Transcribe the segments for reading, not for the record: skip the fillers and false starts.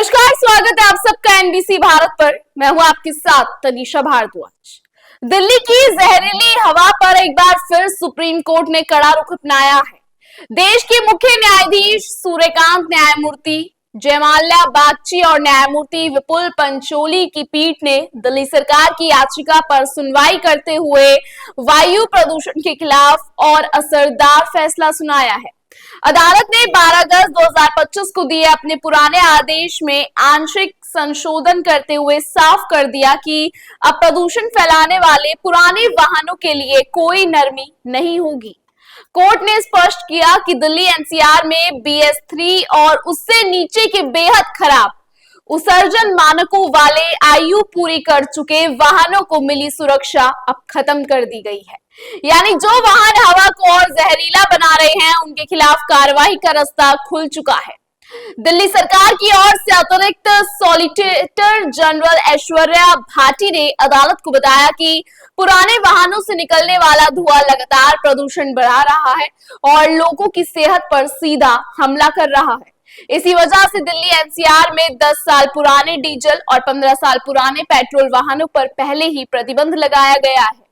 नमस्कार, स्वागत है आप सबका एनबीसी भारत पर। मैं हूं आपके साथ तनीषा भारद्वाज। दिल्ली की जहरीली हवा पर एक बार फिर सुप्रीम कोर्ट ने कड़ा रुख अपनाया है। देश के मुख्य न्यायाधीश सूर्यकांत, न्यायमूर्ति जयमाल्या बागची और न्यायमूर्ति विपुल पंचोली की पीठ ने दिल्ली सरकार की याचिका पर सुनवाई करते हुए वायु प्रदूषण के खिलाफ और असरदार फैसला सुनाया है। अदालत ने 12 अगस्त 2025 को दिए अपने पुराने आदेश में आंशिक संशोधन करते हुए साफ कर दिया कि अब प्रदूषण फैलाने वाले पुराने वाहनों के लिए कोई नरमी नहीं होगी। कोर्ट ने स्पष्ट किया कि दिल्ली एनसीआर में BS3 और उससे नीचे के बेहद खराब उत्सर्जन मानकों वाले आयु पूरी कर चुके वाहनों को मिली सुरक्षा अब खत्म कर दी गई है। यानी जो वाहन हवा को और जहरीला बना रहे हैं उनके खिलाफ कार्रवाई का रास्ता खुल चुका है। दिल्ली सरकार की ओर से अतिरिक्त सॉलिसिटर जनरल ऐश्वर्या भाटी ने अदालत को बताया कि पुराने वाहनों से निकलने वाला धुआं लगातार प्रदूषण बढ़ा रहा है और लोगों की सेहत पर सीधा हमला कर रहा है। इसी वजह से दिल्ली एनसीआर में 10 साल पुराने डीजल और 15 साल पुराने पेट्रोल वाहनों पर पहले ही प्रतिबंध लगाया गया है।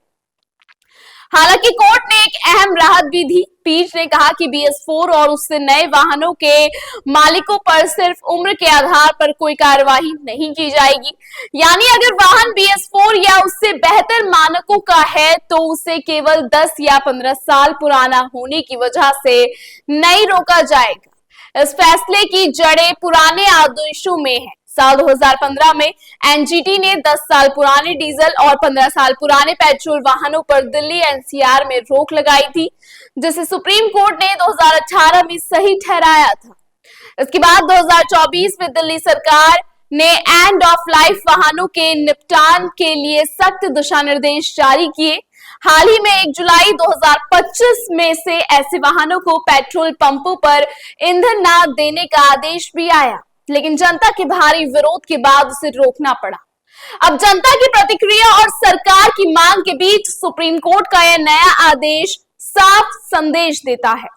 हालांकि कोर्ट ने एक अहम राहत भी दी। पीठ ने कहा कि BS4 और उससे नए वाहनों के मालिकों पर सिर्फ उम्र के आधार पर कोई कार्रवाई नहीं की जाएगी। यानी अगर वाहन BS4 या उससे बेहतर मानकों का है तो उसे केवल 10 या 15 साल पुराना होने की वजह से नहीं रोका जाएगा। इस फैसले की जड़ें पुराने आदेशों में है। साल 2015 में एनजीटी ने 10 साल पुराने डीजल और 15 साल पुराने पेट्रोल वाहनों पर दिल्ली एनसीआर में रोक लगाई थी, जिसे सुप्रीम कोर्ट ने 2018 में सही ठहराया था। इसके बाद 2024 में दिल्ली सरकार ने एंड ऑफ लाइफ वाहनों के निपटान के लिए सख्त दिशा निर्देश जारी किए। हाल ही में 1 जुलाई 2025 में से ऐसे वाहनों को पेट्रोल पंपों पर ईंधन न देने का आदेश भी आया, लेकिन जनता के भारी विरोध के बाद उसे रोकना पड़ा। अब जनता की प्रतिक्रिया और सरकार की मांग के बीच सुप्रीम कोर्ट का यह नया आदेश साफ संदेश देता है।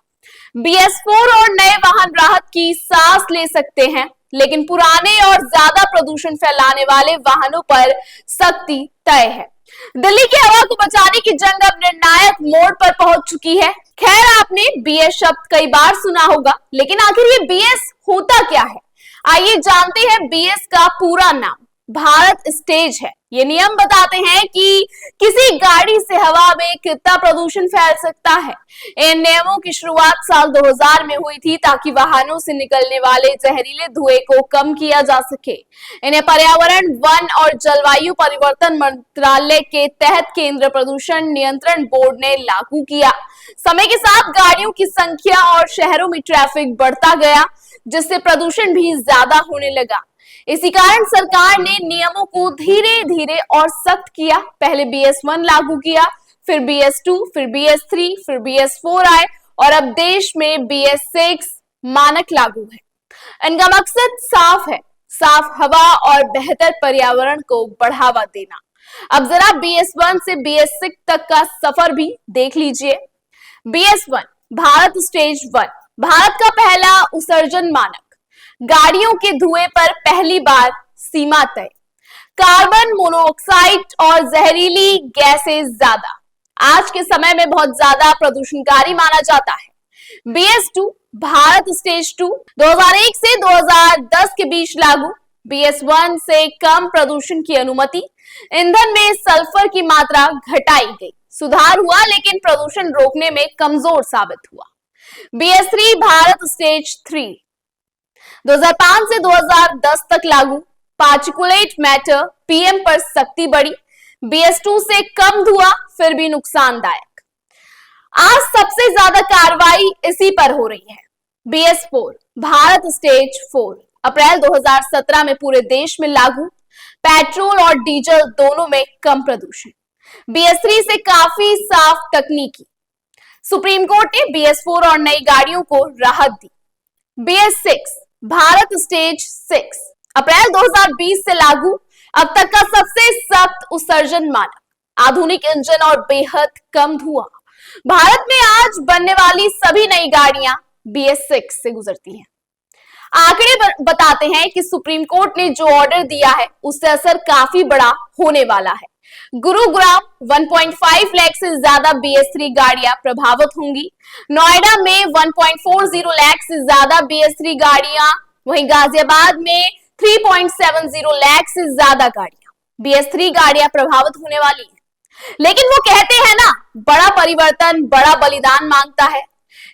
BS4 और नए वाहन राहत की सांस ले सकते हैं, लेकिन पुराने और ज्यादा प्रदूषण फैलाने वाले वाहनों पर सख्ती तय है। दिल्ली की हवा को बचाने की जंग अब निर्णायक मोड़ पर पहुंच चुकी है। खैर, आपने BS शब्द कई बार सुना होगा, लेकिन आखिर ये BS होता क्या है? आइए जानते हैं। BS का पूरा नाम भारत स्टेज है। ये नियम बताते हैं कि किसी गाड़ी से हवा में कितना प्रदूषण फैल सकता है। इन नियमों की शुरुआत साल 2000 में हुई थी ताकि वाहनों से निकलने वाले जहरीले धुएं को कम किया जा सके। इन्हें पर्यावरण, वन और जलवायु परिवर्तन मंत्रालय के तहत केंद्रीय प्रदूषण नियंत्रण बोर्ड ने लागू किया। समय के साथ गाड़ियों की संख्या और शहरों में ट्रैफिक बढ़ता गया, जिससे प्रदूषण भी ज्यादा होने लगा। इसी कारण सरकार ने नियमों को धीरे धीरे और सख्त किया। पहले BS1 लागू किया, फिर BS2, फिर BS3, फिर BS4 आए और अब देश में BS6 मानक लागू है। इनका मकसद साफ है, साफ हवा और बेहतर पर्यावरण को बढ़ावा देना। अब जरा BS1 से BS6 तक का सफर भी देख लीजिए। BS1 भारत स्टेज 1, भारत का पहला उत्सर्जन मानक। गाड़ियों के धुएं पर पहली बार सीमा तय। कार्बन मोनोऑक्साइड और जहरीली गैसें ज्यादा, आज के समय में बहुत ज्यादा प्रदूषणकारी माना जाता है। BS2 भारत स्टेज 2, 2001 से 2010 के बीच लागू। BS1 से कम प्रदूषण की अनुमति। ईंधन में सल्फर की मात्रा घटाई गई, सुधार हुआ लेकिन प्रदूषण रोकने में कमजोर साबित हुआ। BS3 भारत स्टेज 3, 2005 से 2010 तक लागू। पार्टिकुलेट मैटर PM पर सख्ती बढ़ी। BS2 से कम धुआं, फिर भी नुकसानदायक। आज सबसे ज्यादा कार्रवाई इसी पर हो रही है। BS4 भारत स्टेज 4, अप्रैल 2017 में पूरे देश में लागू। पेट्रोल और डीजल दोनों में कम प्रदूषण। BS3 से काफी साफ तकनीकी। सुप्रीम कोर्ट ने BS4 और नई गाड़ियों को राहत दी। BS6 भारत स्टेज 6, अप्रैल 2020 से लागू। अब तक का सबसे सख्त उत्सर्जन मानक, आधुनिक इंजन और बेहद कम धुआं। भारत में आज बनने वाली सभी नई गाड़ियां BS6 से गुजरती हैं। आंकड़े बताते हैं कि सुप्रीम कोर्ट ने जो ऑर्डर दिया है उससे असर काफी बड़ा होने वाला है। गुरुग्राम 1.5 लाख से ज्यादा BS3 गाड़ियां प्रभावित होंगी। नोएडा में 1.40 लाख से ज्यादा BS3 गाड़ियां, वहीं गाजियाबाद में 3.70 लाख से ज्यादा गाड़ियां BS3 गाड़ियां प्रभावित होने वाली है। लेकिन वो कहते हैं ना, बड़ा परिवर्तन बड़ा बलिदान मांगता है।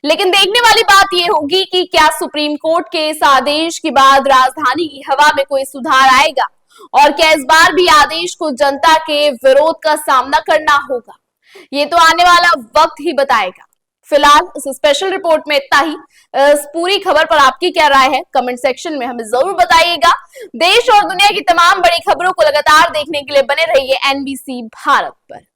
लेकिन देखने वाली बात यह होगी कि क्या सुप्रीम कोर्ट के इस आदेश के बाद राजधानी की हवा में कोई सुधार आएगा और क्या इस बार भी आदेश को जनता के विरोध का सामना करना होगा। ये तो आने वाला वक्त ही बताएगा। फिलहाल इस स्पेशल रिपोर्ट में इतना ही। इस पूरी खबर पर आपकी क्या राय है, कमेंट सेक्शन में हमें जरूर बताइएगा। देश और दुनिया की तमाम बड़ी खबरों को लगातार देखने के लिए बने रहिए NBC भारत पर।